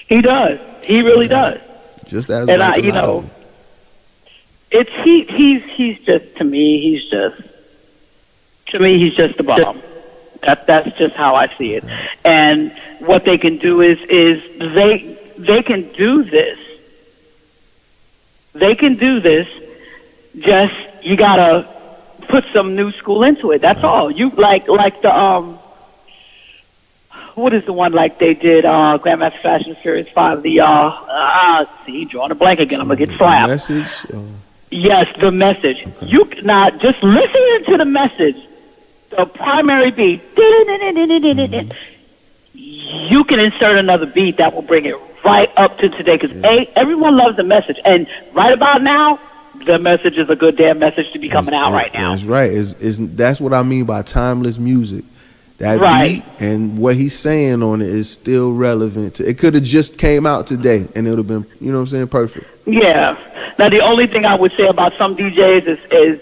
He does. He really does. Just as and like you know, it's he's just to me he's just the bomb. That's just how I see it. And what they can do is they can do this. They can do this. Just you gotta put some new school into it. That's all. You like the what is the one like they did Grandmaster Flash and Furious 5? The drawing a blank again. I'm gonna get slapped. Message. Yes, the message. Okay. You not just listening to the message. The primary beat. You can insert another beat that will bring it right up to today. Because everyone loves the message, and right about now, the message is a good damn message to be coming out right now. That's right. That's what I mean by timeless music. That Right. beat and what he's saying on it is still relevant. It could have just came out today, and it would have been, you know what I'm saying, perfect. Yeah. Now the only thing I would say about some DJs is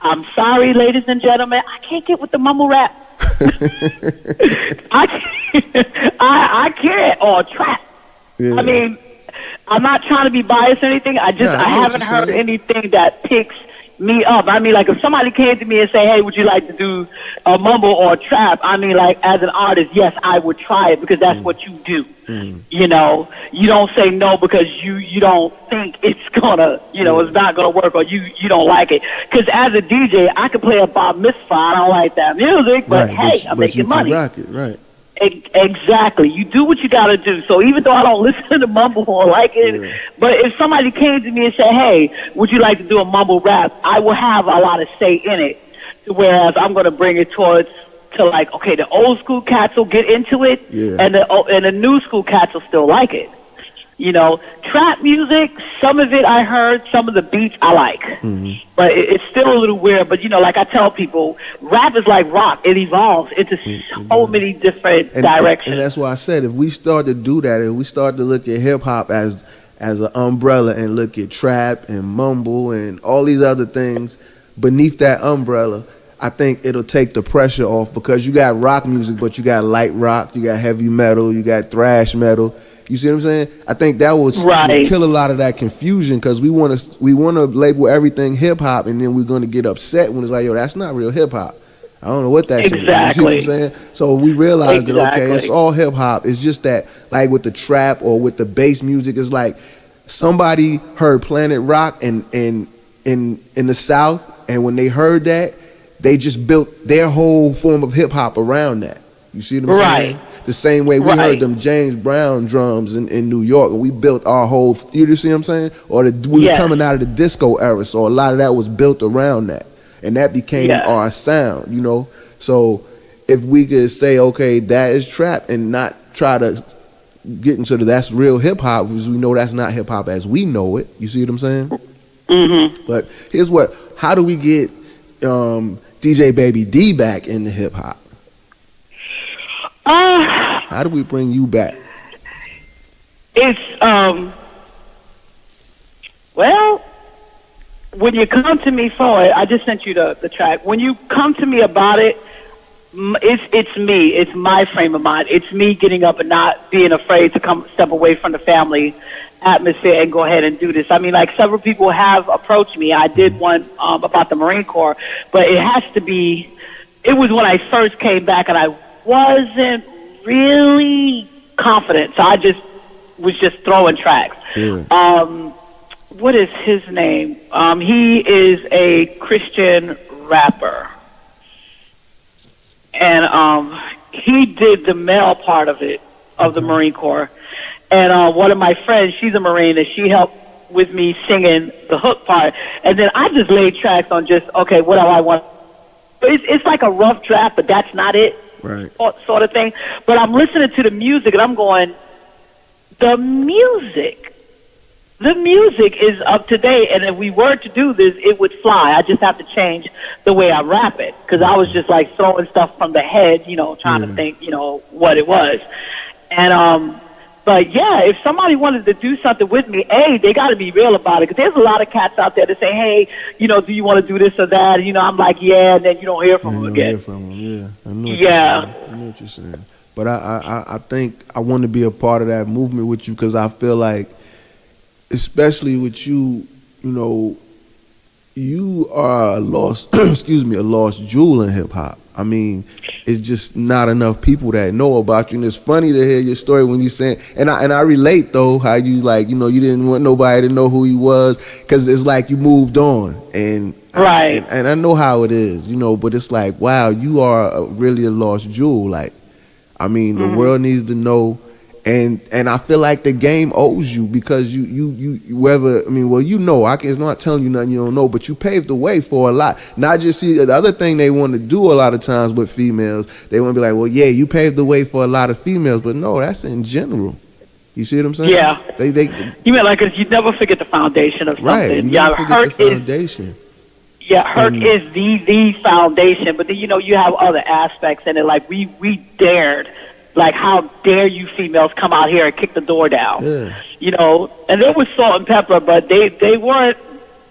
I'm sorry, ladies and gentlemen, I can't get with the mumble rap. I can't, or trap. Yeah. I mean, I'm not trying to be biased or anything. I know haven't what you're heard saying. anything that picks me up. I mean, like, if somebody came to me and say, hey, would you like to do a mumble or a trap? I mean, like, as an artist, yes, I would try it because that's what you do. You know, you don't say no because you don't think it's gonna, you know, it's not gonna work, or you don't like it. Because as a DJ, I could play a Bob Misfire. I don't like that music, but hey, I'm making money. You rock it, right? Exactly. You do what you got to do. So even though I don't listen to mumble or like it, but if somebody came to me and said, hey, would you like to do a mumble rap, I will have a lot of say in it. Whereas I'm going to bring it to like, okay, the old school cats will get into it, and the new school cats will still like it. You know, trap music, some of it I heard, some of the beats I like. But it's still a little weird. But, you know, like I tell people, rap is like rock. It evolves into so many different directions. And that's why I said, if we start to do that, if we start to look at hip-hop as an umbrella and look at trap and mumble and all these other things beneath that umbrella, I think it'll take the pressure off, because you got rock music, but you got light rock, you got heavy metal, you got thrash metal. You see what I'm saying? I think that would kill a lot of that confusion, because we want to label everything hip hop, and then we're going to get upset when it's like, yo, that's not real hip hop. I don't know what that shit is. You see what I'm saying? So we realized that, okay, it's all hip hop. It's just that, like with the trap or with the bass music, it's like somebody heard Planet Rock in the South, and when they heard that, they just built their whole form of hip hop around that. You see what I'm saying? The same way we heard them James Brown drums in New York, and we built our whole, you see what I'm saying? Or we were coming out of the disco era, so a lot of that was built around that. And that became our sound, you know? So if we could say, okay, that is trap, and not try to get into that's real hip hop, because we know that's not hip hop as we know it. You see what I'm saying? Mm-hmm. But here's how do we get DJ Baby D back into hip hop? How do we bring you back? It's well, when you come to me for it, I just sent you the track. When you come to me about it, it's me. It's my frame of mind. It's me getting up and not being afraid to step away from the family atmosphere and go ahead and do this. I mean, like, several people have approached me. I did one about the Marine Corps, but it was when I first came back, and I wasn't really confident, so I was just throwing tracks. What is his name? He is a Christian rapper, and he did the male part of it, of the Marine Corps. And one of my friends, she's a Marine, and she helped with me singing the hook part. And then I just laid tracks on just, okay, what do I want? It's like a rough draft, but that's not it, sort of thing. But I'm listening to the music, and I'm going, the music is up to date. And if we were to do this, it would fly. I just have to change the way I rap it, because I was just like throwing stuff from the head, you know, trying to think, you know, what it was. And but yeah, if somebody wanted to do something with me, they got to be real about it, because there's a lot of cats out there that say, hey, you know, do you want to do this or that? And, you know, I'm like, yeah, and then you don't hear from them again. Hear from them, I know what you're saying. But I think I want to be a part of that movement with you, because I feel like, especially with you, you know, you are a lost, a lost jewel in hip hop. I mean, it's just not enough people that know about you. And it's funny to hear your story when you saying, and I relate though, how you, like, you know, you didn't want nobody to know who he was, because it's like you moved on, and and I know how it is, you know. But it's like, wow, you are really a lost jewel. Like, I mean, the world needs to know. And I feel like the game owes you, because you know, it's not telling you nothing you don't know, but you paved the way for a lot. Not just, see, the other thing they want to do a lot of times with females, they want to be like, well, yeah, you paved the way for a lot of females, but no, that's in general. You see what I'm saying? Yeah. They You mean like, 'cause you never forget the foundation of something. right. You Yeah, never forget the foundation. Hurt is the foundation, but then you have other aspects in it. Like we dared, like how dare you females come out here and kick the door down? Yeah. And there was Salt and Pepper, but they weren't.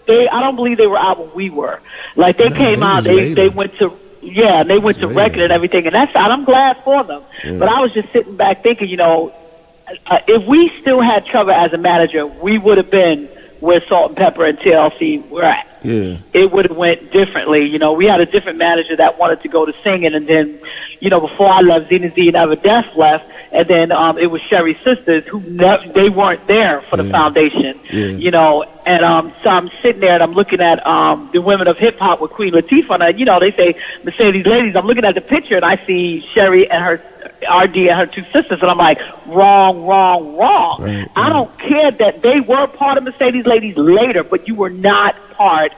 I don't believe they were out when we were. Like they came out, they went to record and everything, and that's out. I'm glad for them. Yeah. But I was just sitting back thinking, if we still had Trevor as a manager, we would have been where Salt and Pepper and TLC were at. Yeah. It would have went differently. We had a different manager that wanted to go to singing, and then, before I left, Zena Z and Ever Death left, and then it was Sherry's sisters who they weren't there for the foundation. Yeah. And so I'm sitting there and I'm looking at the Women of Hip Hop with Queen Latifah, and they say Mercedes Ladies. I'm looking at the picture and I see Sherry and her RD and her two sisters, and I'm like, wrong. Right. I don't care that they were part of Mercedes Ladies later, but you were not part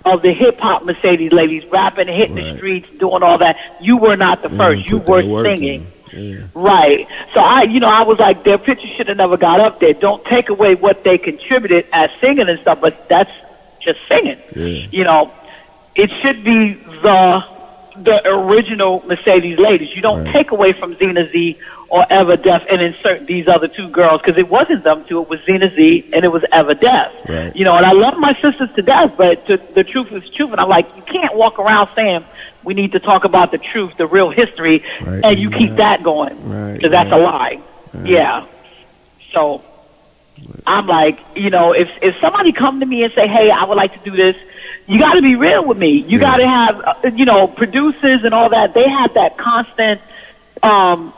of the hip hop Mercedes Ladies, rapping, hitting the streets, doing all that. You were not the first. You were singing. Yeah. Right. So I was like, their picture should have never got up there. Don't take away what they contributed as singing and stuff, but that's just singing. Yeah. It should be the original Mercedes Ladies. You don't take away from Zena Z or Eva Death and insert these other two girls, because it wasn't them two. It was Zena Z and it was Eva Death. Right. And I love my sisters to death, but the truth is truth. And I'm like, you can't walk around saying we need to talk about the truth, the real history, and you keep that going, because that's a lie. Right. Yeah. So I'm like, if somebody come to me and say, hey, I would like to do this, you got to be real with me. You got to have, producers and all that. They have that constant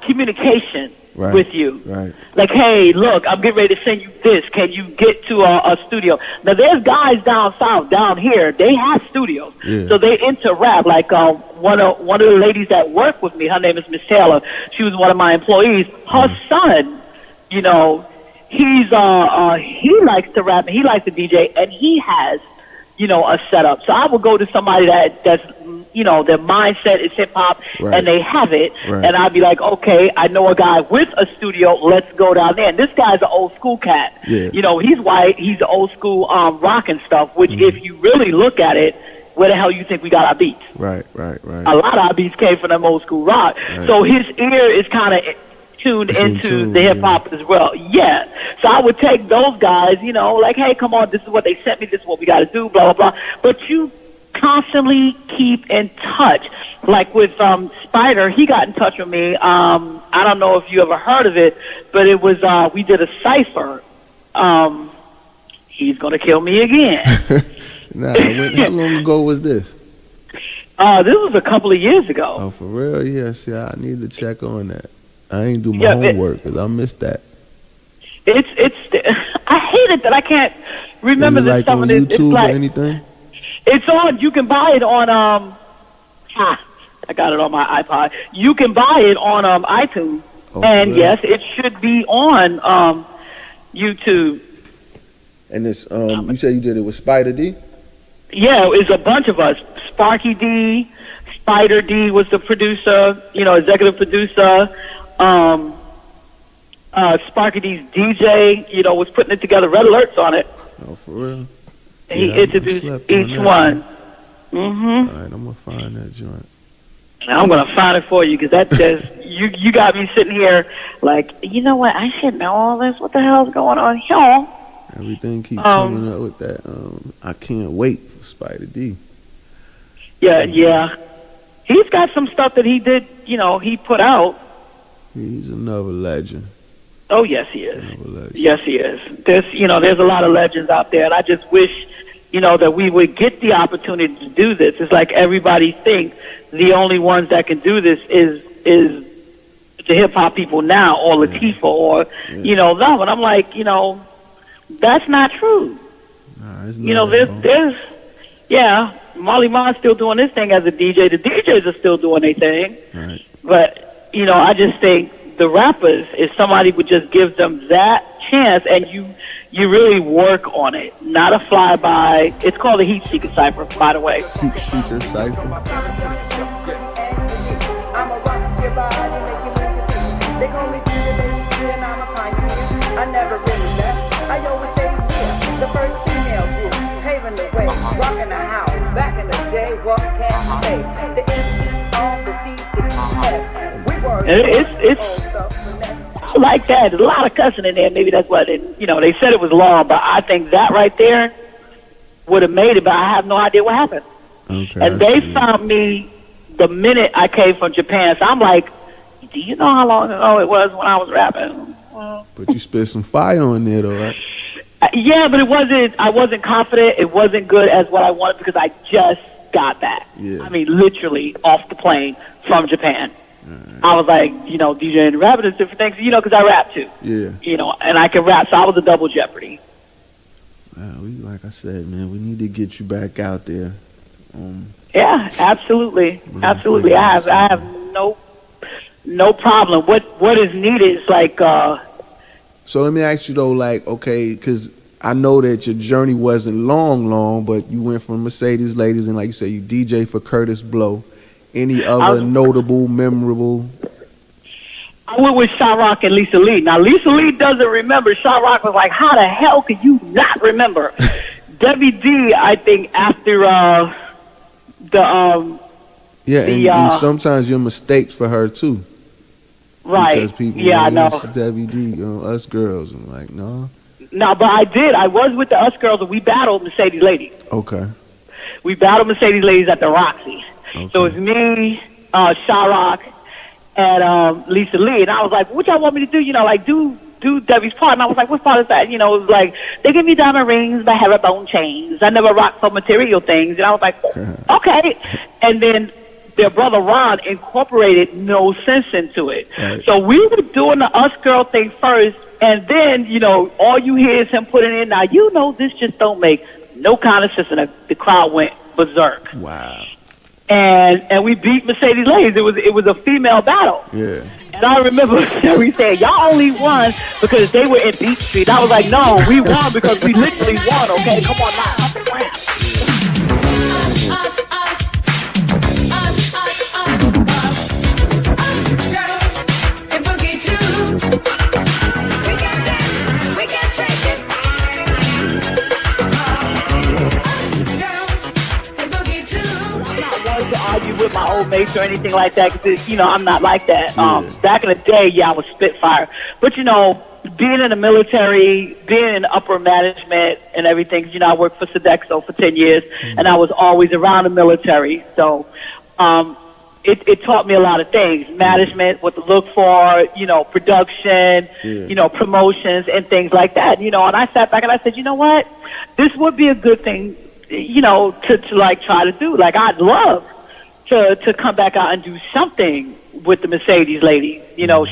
communication with you. Right. Like, hey, look, I'm getting ready to send you this. Can you get to a studio? Now, there's guys down south, down here, they have studios. Yeah. So they interact. Like one of the ladies that work with me, her name is Miss Taylor. She was one of my employees. Her son, he likes to rap and he likes to DJ, and he has a setup. So I would go to somebody that's, their mindset is hip hop and they have it. Right. And I'd be like, okay, I know a guy with a studio. Let's go down there. And this guy's an old school cat. Yeah. He's white. He's old school rock and stuff, which if you really look at it, where the hell you think we got our beats? Right. A lot of our beats came from them old school rock. Right. So his ear is kind of tuned into the hip hop as well. Yeah. So I would take those guys, like, hey, come on, this is what they sent me, this is what we got to do, blah, blah, blah. But you constantly keep in touch. Like with Spider, he got in touch with me. I don't know if you ever heard of it, but it was, we did a cypher. He's going to kill me again. How long ago was this? This was a couple of years ago. Oh, for real? Yeah, see, I need to check on that. I ain't do my homework because I missed that. I hate it that I can't remember this stuff. On YouTube or anything? It's on. You can buy it on. I got it on my iPod. You can buy it on iTunes, and yes, it should be on YouTube. And it's you said you did it with Spider D? Yeah, it's a bunch of us. Sparky D, Spider D was the producer. Executive producer. Sparky D's DJ, was putting it together. Red Alert's on it. Oh, for real? He introduced each one. Mm-hmm. All right, I'm gonna find that joint. I'm gonna find it for you, because that says you got me sitting here like, you know what? I should know all this. What the hell's going on here? Everything keeps coming up with that. I can't wait for Spider D. Yeah. He's got some stuff that he did. He put out. He's another legend. Oh, yes, he is. Yes, he is. There's a lot of legends out there, and I just wish, that we would get the opportunity to do this. It's like everybody thinks the only ones that can do this is the hip hop people now, or Latifah, or them. And I'm like, that's not true. Nah, it's not. There's Marley Marl's still doing this thing as a DJ. The DJs are still doing their thing. Right. But I just think the rappers, if somebody would just give them that chance, and you really work on it, not a flyby. It's called a Heat Seeker Cypher, by the way. Heat Seeker Cypher. rocking the house. Back in the day, what can you say? The engine on the C6S. We were I like that. There's a lot of cussing in there. Maybe that's what they said it was long, but I think that right there would have made it, but I have no idea what happened. Okay, And they found me the minute I came from Japan. So I'm like, do you know how long ago it was when I was rapping? But you spit some fire on there, though, right? Yeah, but I wasn't confident. It wasn't good as what I wanted because I just got back. Yeah. I mean, literally off the plane from Japan. I was like, DJing and rapping and different things, because I rap too. Yeah. And I can rap, so I was a double jeopardy. Like I said, man, we need to get you back out there. Yeah, absolutely. Absolutely. I have no problem. What is needed is like So let me ask you though, like, okay, because I know that your journey wasn't long, but you went from Mercedes Ladies and like you said, you DJ for Curtis Blow. Any other notable, memorable? I went with Sha-Rock and Lisa Lee. Now, Lisa Lee doesn't remember. Sha-Rock was like, how the hell could you not remember? Debbie D, I think, after and sometimes you're mistakes for her, too. Right. Because people, I know. Debbie D, us girls. I'm like, no. No, but I did. I was with the Us Girls, and we battled Mercedes Ladies. Okay. We battled Mercedes Ladies at the Roxy. Okay. So it's me, Sha-Rock, and Lisa Lee. And I was like, what y'all want me to do? Do Debbie's part. And I was like, what part is that? It was like, they give me diamond rings, but herringbone chains. I never rock for material things. And I was like, okay. And then their brother Ron incorporated No Sense into it. Right. So we were doing the Us Girl thing first, and then, all you hear is him putting in, now, this just don't make no kind of sense. And the crowd went berserk. Wow. And we beat Mercedes Ladies. It was a female battle. Yeah. And I remember Sherry saying, y'all only won because they were in Beach Street. I was like, no, we won because we literally won, okay? Come on now. With my old mates or anything like that, because I'm not like that. Back in the day, I was Spitfire, but being in the military, being in upper management and everything, I worked for Sodexo for 10 years, and I was always around the military, so it taught me a lot of things: management, what to look for, production, promotions and things like that. And I sat back and I said, you know what, this would be a good thing, to like try to do. Like, I'd love to come back out and do something with the Mercedes Lady.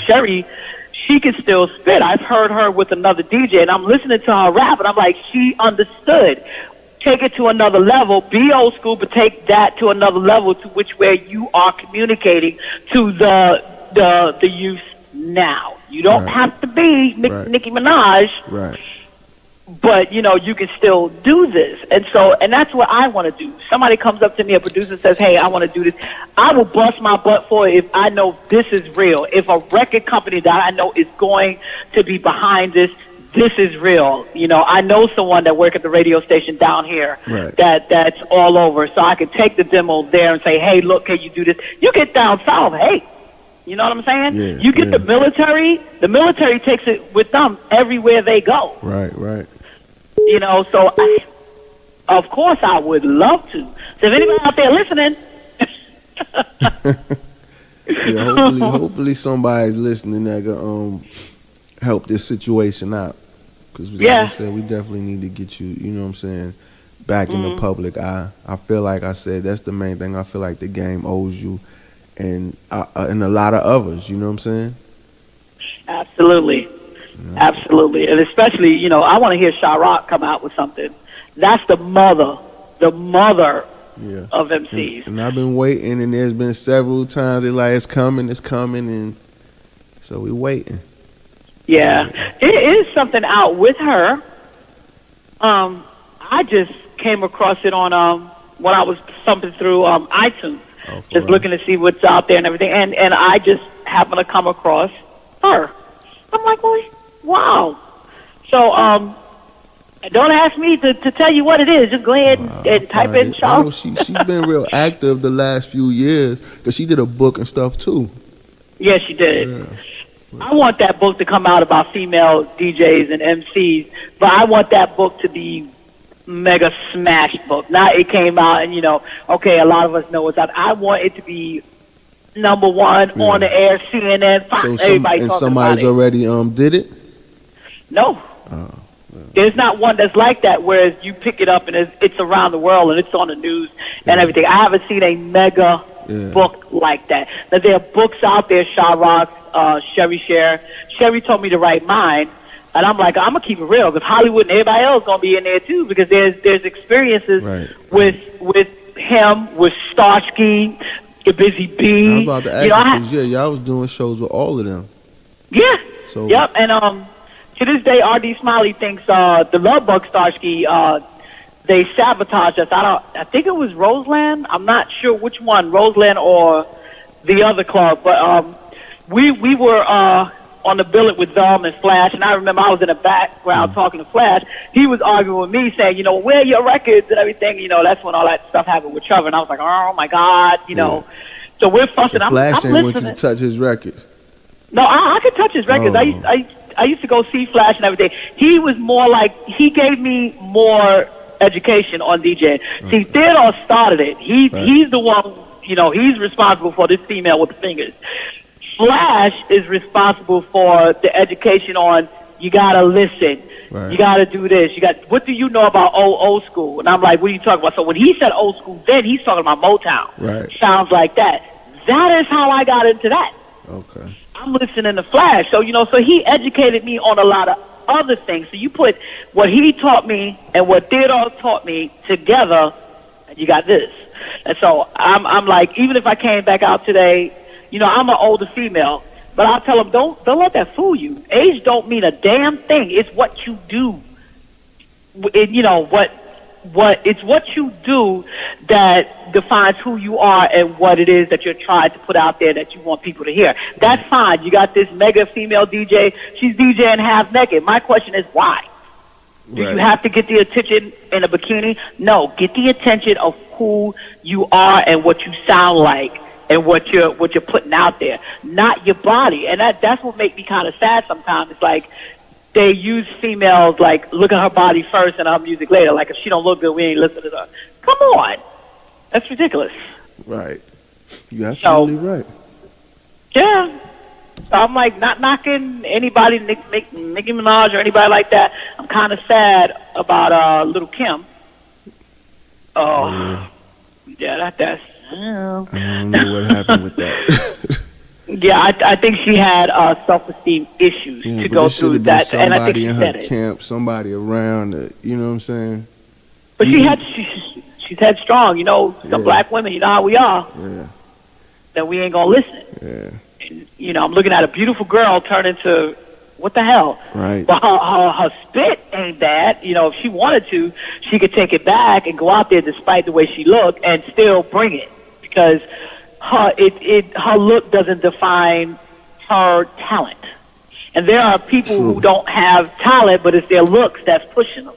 Sherry, she can still spit. I've heard her with another DJ, and I'm listening to her rap, and I'm like, she understood. Take it to another level. Be old school, but take that to another level, to where you are communicating to the youth now. You don't have to be Nicki Minaj. Right. But, you can still do this. And that's what I want to do. Somebody comes up to me, a producer says, hey, I want to do this. I will bust my butt for it if I know this is real. If a record company that I know is going to be behind this is real. I know someone that works at the radio station down here that's all over. So I can take the demo there and say, hey, look, can you do this? You get down south, hey. You know what I'm saying? Yeah, you get the military takes it with them everywhere they go. Right. So of course I would love to. So if anybody out there listening. hopefully somebody's listening that can help this situation out. Because like I said, we definitely need to get you, you know what I'm saying, back in the public eye. I feel like I said, that's the main thing I feel like the game owes you. And a lot of others, you know what I'm saying? Absolutely. Absolutely. And especially, I want to hear Sha-Rock come out with something. That's the mother of MCs. And I've been waiting, and there's been several times they're like, it's coming, and so we're waiting. Yeah. It is something out with her. I just came across it on when I was thumbing through iTunes. Just looking to see what's out there and everything. And I just happened to come across her. I'm like, well, wow. So, Don't ask me to tell you what it is. Just go ahead and type in I know Charlotte. she's been real active the last few years because she did a book and stuff too. Yes, she did. Yeah. I want that book to come out about female DJs and MCs, but I want that book to be mega smash book. Now it came out and, okay, a lot of us know what's out. I want it to be number one on the air, CNN, Fox, everybody talking somebody's about it. already did it? No. There's not one that's like that, whereas you pick it up and it's around the world and it's on the news and everything. I haven't seen a mega book like that. Now, there are books out there, Sha Rock, Sherry Share. Sherry told me to write mine, and I'm like, I'm going to keep it real because Hollywood and everybody else going to be in there too because there's experiences with him, with Starsky, Busy Bee. I was about to ask you, because y'all was doing shows with all of them. Yeah. So, yep, and to this day, R.D. Smiley thinks the Love Bug Starsky, they sabotaged us. I think it was Roseland. I'm not sure which one, Roseland or the other club. But we were on the billet with Velm and Flash, and I remember I was in the background talking to Flash. He was arguing with me, saying, where are your records and everything. That's when all that stuff happened with Trevor, and I was like, oh my God, So we're fussing. So Flash didn't want you to touch his records. No, I could touch his records. I used to go see Flash and everything. He was more like, he gave me more education on DJing. See, Theodore started it. He's the one, he's responsible for this female with the fingers. Flash is responsible for the education on, you gotta listen. Right. You gotta do this. What do you know about old school? And I'm like, what are you talking about? So when he said old school, then he's talking about Motown. Right. Sounds like that. That is how I got into that. Okay. I'm listening to Flash. So, so he educated me on a lot of other things. So you put what he taught me and what Theodore taught me together, and you got this. And so I'm like, even if I came back out today, I'm an older female, but I'll tell them, don't let that fool you. Age don't mean a damn thing. It's what you do. It's what you do that defines who you are and what it is that you're trying to put out there that you want people to hear. That's fine. You got this mega female DJ. She's DJing half naked. My question is why? Do you have to get the attention in a bikini? No. Get the attention of who you are and what you sound like and what you're putting out there, not your body. And that's what makes me kind of sad sometimes. It's like, they use females like, look at her body first and her music later. Like, if she don't look good, we ain't listening to her. Come on. That's ridiculous. Right. You're absolutely right. Yeah. So I'm like, not knocking anybody, Nicki Minaj or anybody like that. I'm kind of sad about Little Kim. Oh, yeah, that's... I don't know what happened with that. Yeah, I think she had self-esteem issues to go through that, and I think she in said her it. camp, somebody around, you know what I'm saying? But she's headstrong, some black women, how we are. Yeah. That we ain't gonna listen. Yeah. And, I'm looking at a beautiful girl turn into what the hell? Right. But her spit ain't bad. If she wanted to, she could take it back and go out there despite the way she looked and still bring it because her look doesn't define her talent. And there are people who don't have talent, but it's their looks that's pushing them.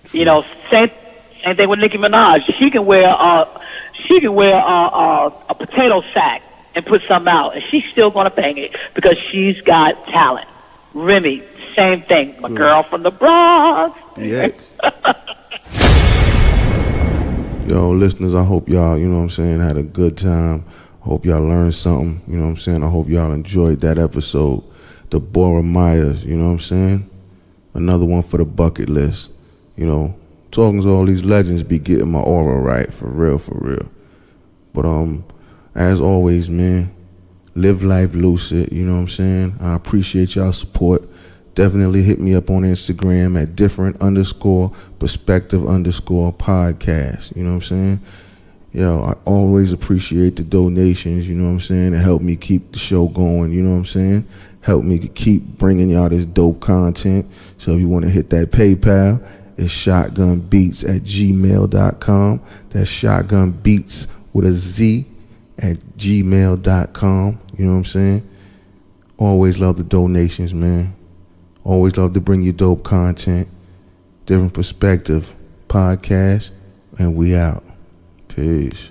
Same thing with Nicki Minaj. She can wear a potato sack and put something out, and she's still gonna bang it because she's got talent. Remy, same thing. My girl from the Bronx. Yes. Yo, listeners, I hope y'all, had a good time. I hope y'all learned something, I hope y'all enjoyed that episode. D'Bora Meyers, Another one for the bucket list. Talking to all these legends be getting my aura right, for real. But as always, man, live life lucid, I appreciate y'all support. Definitely hit me up on Instagram at different_perspective_podcast. Yo, I always appreciate the donations, to help me keep the show going, help me keep bringing y'all this dope content. So if you want to hit that PayPal, it's shotgunbeats@gmail.com. That's shotgunbeats with a Z @gmail.com. Always love the donations, man. Always love to bring you dope content. Different Perspective podcast, and we out. Peace.